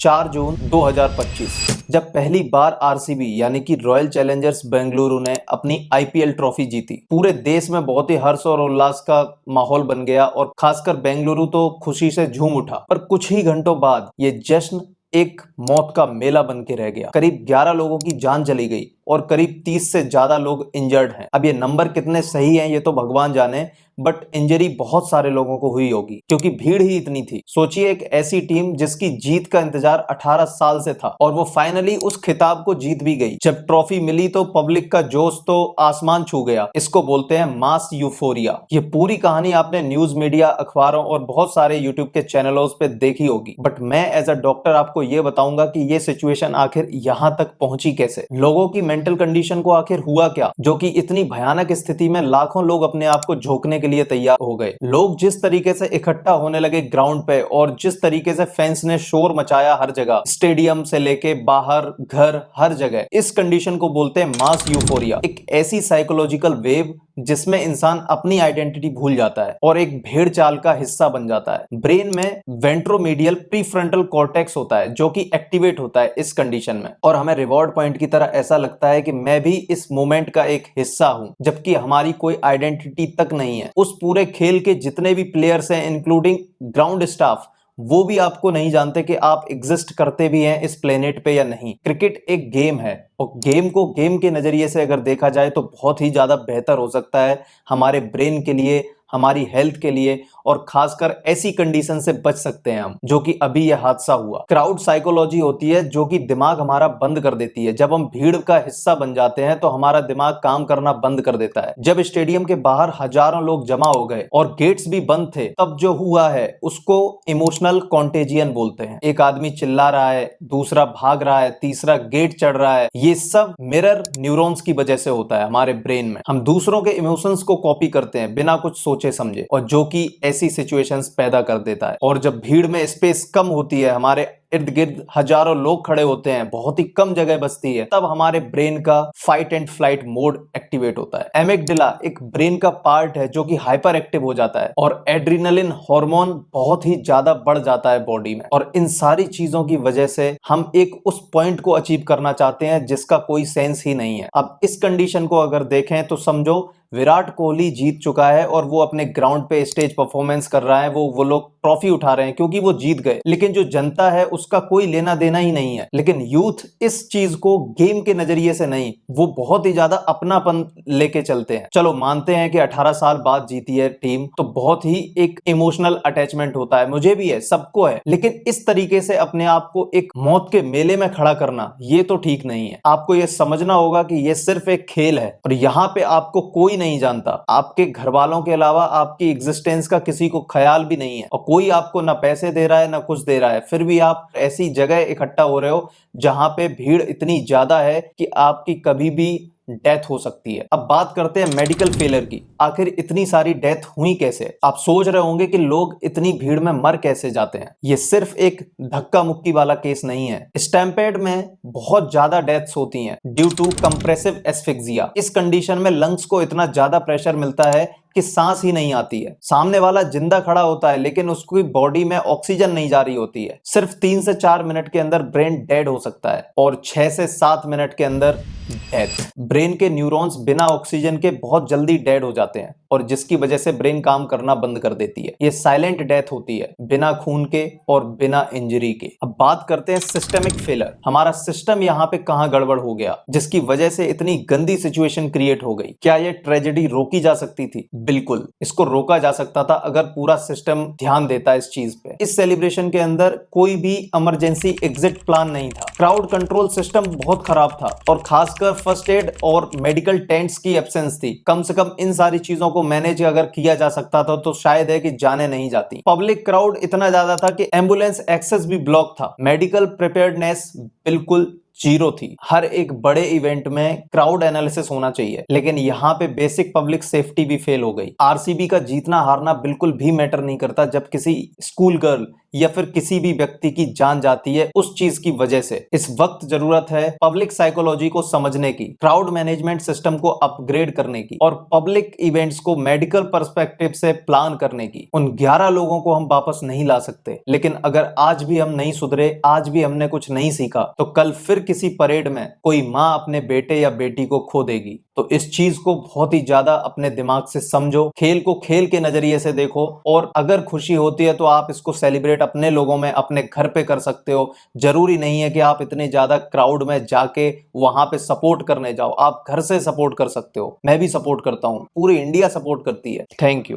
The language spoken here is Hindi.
4 जून 2025 जब पहली बार आरसीबी यानी कि रॉयल चैलेंजर्स बेंगलुरु ने अपनी आईपीएल ट्रॉफी जीती, पूरे देश में बहुत ही हर्ष और उल्लास का माहौल बन गया और खासकर बेंगलुरु तो खुशी से झूम उठा। पर कुछ ही घंटों बाद ये जश्न एक मौत का मेला बन के रह गया। करीब 11 लोगों की जान चली गई और करीब 30 से ज्यादा लोग इंजर्ड हैं। अब ये नंबर कितने सही हैं ये तो भगवान जाने, बट इंजरी बहुत सारे लोगों को हुई होगी क्योंकि भीड़ ही इतनी थी। सोचिए एक ऐसी टीम जिसकी जीत का इंतजार 18 साल से था और वो फाइनली उस खिताब को जीत भी गई। जब ट्रॉफी मिली तो पब्लिक का जोश तो आसमान छू गया। इसको बोलते हैं मास यूफोरिया। ये पूरी कहानी आपने न्यूज मीडिया, अखबारों और बहुत सारे यूट्यूब के चैनलों पे देखी होगी, बट मैं एज अ डॉक्टर आपको ये बताऊंगा कि ये सिचुएशन आखिर यहाँ तक पहुंची कैसे, लोगों की मेंटल कंडीशन को आखिर हुआ क्या, जो कि इतनी भयानक स्थिति में लाखों लोग अपने आप को झोंकने के लिए तैयार हो गए। लोग जिस तरीके से इकट्ठा होने लगे ग्राउंड पे और जिस तरीके से फैंस ने शोर मचाया हर जगह, स्टेडियम से लेके बाहर, घर, हर जगह, इस कंडीशन को बोलते हैं मास यूफोरिया। एक ऐसी साइकोलॉजिकल वेव जिसमें इंसान अपनी आइडेंटिटी भूल जाता है और एक भेड़ चाल का हिस्सा बन जाता है। ब्रेन में वेंट्रोमीडियल प्रीफ्रंटल कॉर्टेक्स होता है जो कि एक्टिवेट होता है इस कंडीशन में, और हमें रिवॉर्ड पॉइंट की तरह ऐसा लगता है कि मैं भी इस मोमेंट का एक हिस्सा हूं, जबकि हमारी कोई आइडेंटिटी तक नहीं है। उस पूरे खेल के जितने भी प्लेयर्स हैं इंक्लूडिंग ग्राउंड स्टाफ, वो भी आपको नहीं जानते कि आप एग्जिस्ट करते भी हैं इस प्लेनेट पे या नहीं। क्रिकेट एक गेम है और गेम को गेम के नजरिए से अगर देखा जाए तो बहुत ही ज्यादा बेहतर हो सकता है हमारे ब्रेन के लिए, हमारी हेल्थ के लिए, और खासकर ऐसी कंडीशन से बच सकते हैं हम, जो कि अभी यह हादसा हुआ। क्राउड साइकोलॉजी होती है जो कि दिमाग हमारा बंद कर देती है। जब हम भीड़ का हिस्सा बन जाते हैं तो हमारा दिमाग काम करना बंद कर देता है। जब स्टेडियम के बाहर हजारों लोग जमा हो गए और गेट्स भी बंद थे, तब जो हुआ है उसको इमोशनल कॉन्टेजियन बोलते हैं। एक आदमी चिल्ला रहा है, दूसरा भाग रहा है, तीसरा गेट चढ़ रहा है। ये सब मिरर न्यूरॉन्स की वजह से होता है हमारे ब्रेन में। हम दूसरों के इमोशंस को कॉपी करते हैं बिना कुछ सोचे समझे, और जो कि ऐसी सिचुएशंस पैदा कर देता है। और जब भीड़ में स्पेस कम होती है, हमारे इर्द गिर्द हजारों लोग खड़े होते हैं, बहुत ही कम जगह बचती है, तब हमारे ब्रेन का fight and flight mode activate होता है। एमिगडाला एक ब्रेन का पार्ट है जो कि हाइपर एक्टिव हो जाता है और एड्रेनलिन हार्मोन बहुत ही ज्यादा बढ़ जाता है बॉडी में। और इन सारी चीजों की वजह से हम एक उस पॉइंट को अचीव करना चाहते हैं जिसका कोई सेंस ही नहीं है। अब इस कंडीशन को अगर देखें तो समझो विराट कोहली जीत चुका है और वो अपने ग्राउंड पे स्टेज परफॉर्मेंस कर रहा है, वो लोग ट्रॉफी उठा रहे हैं क्योंकि वो जीत गए, लेकिन जो जनता है उसका कोई लेना देना ही नहीं है। लेकिन यूथ इस चीज को गेम के नजरिए से नहीं, वो बहुत ही ज्यादा अपनापन लेके चलते हैं। चलो मानते हैं कि 18 साल बाद जीती है टीम, तो बहुत ही एक इमोशनल अटैचमेंट होता है, मुझे भी है, सबको है, लेकिन इस तरीके से अपने आप को एक मौत के मेले में खड़ा करना ये तो ठीक नहीं है। आपको ये समझना होगा कि ये सिर्फ एक खेल है और यहाँ पे आपको कोई नहीं जानता। आपके घर वालों के अलावा आपकी एग्जिस्टेंस का किसी को ख्याल भी नहीं है और कोई आपको ना पैसे दे रहा है ना कुछ दे रहा है, फिर भी आप ऐसी जगह इकट्ठा हो रहे हो जहां पे भीड़ इतनी ज्यादा है कि आपकी कभी भी डेथ हो सकती है। अब बात करते हैं मेडिकल फेलियर की। आखिर इतनी सारी डेथ हुई कैसे? आप सोच रहे होंगे कि लोग इतनी भीड़ में मर कैसे जाते हैं। ये सिर्फ एक धक्का मुक्की वाला केस नहीं है। स्टैम्पेड में बहुत ज्यादा डेथ्स होती हैं ड्यू टू कंप्रेसिव एस्फिक्सिया। इस कंडीशन में लंग्स को इतना ज्यादा प्रेशर मिलता है कि सांस ही नहीं आती है। सामने वाला जिंदा खड़ा होता है लेकिन उसकी बॉडी में ऑक्सीजन नहीं जा रही होती है। सिर्फ 3 से 4 मिनट के अंदर ब्रेन डेड हो सकता है और 6 से 7 मिनट के अंदर डेथ। ब्रेन के न्यूरॉन्स बिना ऑक्सीजन के बहुत जल्दी डेड हो जाते हैं और जिसकी वजह से ब्रेन काम करना बंद कर देती है। ये साइलेंट डेथ होती है, बिना खून के और बिना इंजरी के। अब बात करते हैं सिस्टमिक फेलियर। हमारा सिस्टम यहाँ पे कहाँ गड़बड़ हो गया जिसकी वजह से इतनी गंदी सिचुएशन क्रिएट हो गई? क्या ये ट्रेजेडी रोकी जा सकती थी? बिल्कुल, इसको रोका जा सकता था अगर पूरा सिस्टम ध्यान देता इस चीज पे। इस सेलिब्रेशन के अंदर कोई भी इमरजेंसी एग्जिट प्लान नहीं था। क्राउड कंट्रोल सिस्टम बहुत खराब था और खासकर फर्स्ट एड और मेडिकल टेंट्स की एब्सेंस थी। कम से कम इन सारी चीजों को मैनेज अगर किया जा सकता था तो शायद है कि जाने नहीं जाती। पब्लिक क्राउड इतना ज्यादा था कि एम्बुलेंस एक्सेस भी ब्लॉक था। मेडिकल प्रिपेयर्डनेस बिल्कुल जीरो थी। हर एक बड़े इवेंट में क्राउड एनालिसिस होना चाहिए, लेकिन यहाँ पे बेसिक पब्लिक सेफ्टी भी फेल हो गई। आरसीबी का जीतना हारना बिल्कुल भी मैटर नहीं करता जब किसी स्कूल गर्ल या फिर किसी भी व्यक्ति की जान जाती है उस चीज की वजह से। इस वक्त जरूरत है पब्लिक साइकोलॉजी को समझने की, क्राउड मैनेजमेंट सिस्टम को अपग्रेड करने की और पब्लिक इवेंट्स को मेडिकल पर्सपेक्टिव से प्लान करने की। उन 11 लोगों को हम वापस नहीं ला सकते, लेकिन अगर आज भी हम नहीं सुधरे, आज भी हमने कुछ नहीं सीखा, तो कल फिर किसी परेड में कोई माँ अपने बेटे या बेटी को खो देगी। तो इस चीज को बहुत ही ज्यादा अपने दिमाग से समझो, खेल को खेल के नजरिए से देखो, और अगर खुशी होती है तो आप इसको सेलिब्रेट अपने लोगों में, अपने घर पे कर सकते हो। जरूरी नहीं है कि आप इतने ज्यादा क्राउड में जाके वहां पे सपोर्ट करने जाओ, आप घर से सपोर्ट कर सकते हो। मैं भी सपोर्ट करता हूँ, पूरी इंडिया सपोर्ट करती है। Thank you.